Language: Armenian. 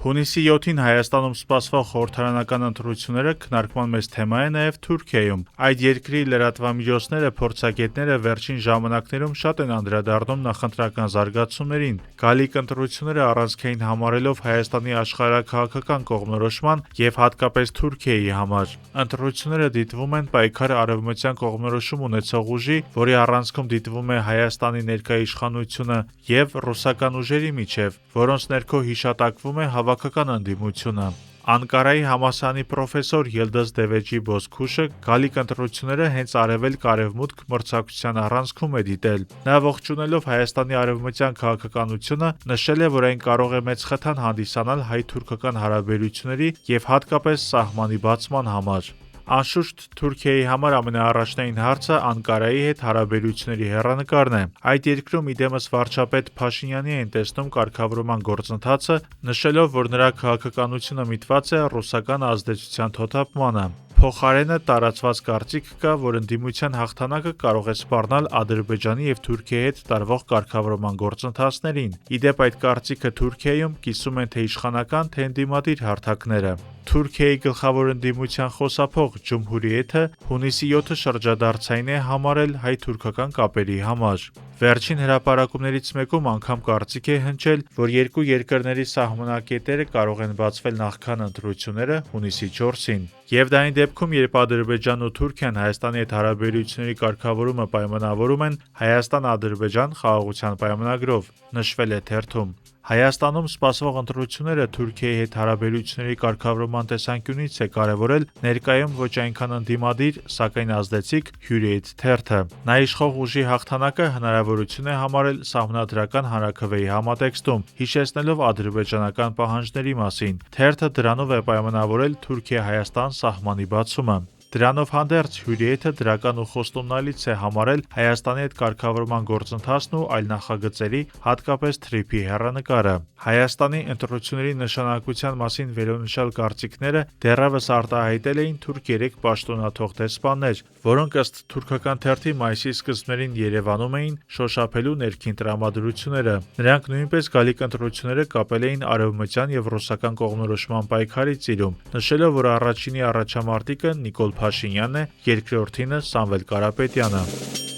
Հունիսի 7-ին Հայաստանում սպասվող խորհրդարանական ընտրությունները քննարկման մեծ թեմա է նաև Թուրքիայում։ Այդ երկրի լրատվամիջոցները, փորձագետները վերջին ժամանակներում շատ են անդրադառնում նախընտրական զարգացումներին, գալիք ընտրությունները առանցքային համարելով Հայաստանի աշխարհաքաղաքական կողմնորոշման եւ հատկապես Թուրքիայի համար։ Ընտրությունները դիտվում են պայքար արևմտյան կողմնորոշում ունեցող ուժի, որի առանցքում դիտվում է Հայաստանի ներկա իշխանությունը եւ ռուսական ուժերի միջև, որոնց ներքո հիշատակվում է հավաքական ընդդիմությունը։ Անկարայի համալսարանի պրոֆեսոր Ելդազ Դևեջի Բոզքուշը գալիք ընտրությունները հենց արևելք-արևմուտք մրցակցության առանցքում է դիտել։ Նա ողջունելով Հայաստանի արևմտյան քաղաքականությունը նշել է, որ այն կարող է մեծ խթան հանդիսանալ հայ-թուրքական հարաբերությունների եւ հատկապես սահմանի բացման համար։ Անշուշտ Թուրքիայի համար ամենաառաջնային հարցը Անկարայի հետ հարաբերությունների հեռանկարն է։ Այդ երկրում իդեմս վարչապետ Փաշինյանի են տեսնում կարգավորման գործընթացը, նշելով, որ նրա քաղաքականությունը միտված է ռուսական ազդեցության թոթափմանը։ Փոխարենը տարածված կարծիք կա, որ ընդդիմության հաղթանակը կարող է սպառնալ Ադրբեջանի եւ Թուրքիայի հետ տարվող կարգավորման գործընթացներին։ Իդեպ այդ կարծիքը Թուրքիայում կիսում են թե իշխանական, թե ընդդիմադիր հարթակները։ Թուրքիայի գլխավոր ընդդիմության խոսափող Ջումհուրիեթը հունիսի 7-ը շրջադարձային է համարել հայ-թուրքական կապերի համար։ Վերջին հրապարակումներից մեկում անգամ կարծիք է հնչել, որ երկու երկրների սահմանակետերը կարող են բացվել նախքան ընտրությունները հունիսի 4-ին։ Եվ դա այն դեպքում, երբ Ադրբեջանն ու Թուրքիան Հայաստանի հետ հարաբերությունների կարգավորումը պայմանավորում են Հայաստան-Ադրբեջան խաղաղության պայմանագրով, նշվել է թերթում։ Հայաստանում սպասվող ընտրությունները Թուրքիայի հետ հարաբերությունների կարգավորման տեսանկյունից է կարևորել ներկայում ոչ այնքան ընդդիմադիր, սակայն ազդեցիկ Hürriyet թերթը։ Նա իշխող ուժի հաղթանակը հնարավորություն է համարել սահմանադրական հանրաքվեի համատեքստում, հիշեցնելով ադրբեջանական պահանջների մասին։ Թերթը դրանով է պայմանավորել Թուրքիա-Հայաստան սահմանի բացումը։ Դրանով հանդերձ Hürriyet-ը դրական ու խոստումնալից է համարել Հայաստանի հետ կարգավորման գործընթացն ու այլ նախագծերի, հատկապես թրիփի հեռանկարը։ Հայաստանի ընտրությունների նշանակության մասին վերոնշյալ կարծիքները դեռևս արտահայտել էին թուրք 3 պաշտոնաթող դեսպաններ, որոնք ըստ թուրքական թերթի մայիսի սկզբներին Երևանում էին շոշափելու ներքին տրամադրությունները։ Նրանք նույնպես գալիք ընտրությունները կապել էին արևմտյան եւ ռուսական կողմնորոշման պայքարի ծիրում, նշելով, որ առաջինի առաջամարտիկը Նիկոլ Փաշինյանն է, երկրորդինը Սամվել Կարապետյանը։